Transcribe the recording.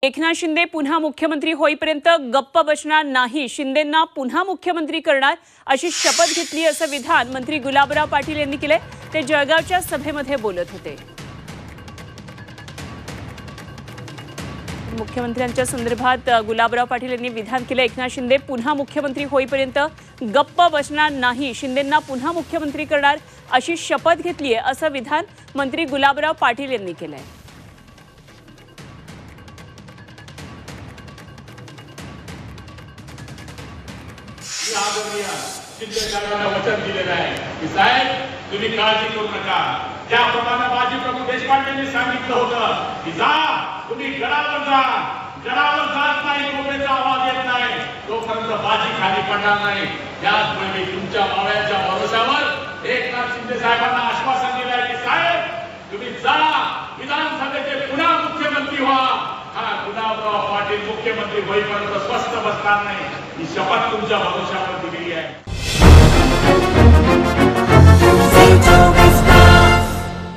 एकनाथ शिंदे पुन्हा मुख्यमंत्री होईपर्यंत गप्प बसणार नाही, शिंदेंना पुन्हा मुख्यमंत्री करणार अशी शपथ घेतली असं विधान मंत्री गुलाबराव पाटील यांनी केले। ते जळगावच्या सभेमध्ये बोलत होते। मुख्यमंत्र्यांच्या संदर्भात गुलाबराव पाटील यांनी विधान केले। एकनाथ शिंदे पुन्हा मुख्यमंत्री होईपर्यंत गप्प बसणार नाही, शिंदेंना पुन्हा मुख्यमंत्री करणार अशी शपथ घेतली आहे असं विधान मंत्री गुलाबराव पाटील यांनी केलंय। शिंदे साहेबांना वचन दिलेलं आहे की साहेब तुम्ही काळजी करू नका। ज्याप्रमाणे माजी प्रमुख देशपांडेंनी सांगितलं होतं की जा तुम्ही गडावर जा, गडावर जात नाही तोपर्यंत आवाज येत नाही, तोपर्यंत बाजी खाली पडणार नाही। त्याचमुळे मी तुमच्या मावळ्यांच्या भरोशावर एकनाथ शिंदे साहेबांना आश्वासन दिलं आहे की साहेब तुम्ही जा, विधानसभेचे पुन्हा मुख्यमंत्री व्हा। हा गुलाबराव पाटील मुख्यमंत्री होईपर्यंत स्वस्थ बसणार नाही, ही शपथ तुमच्या भरोशावर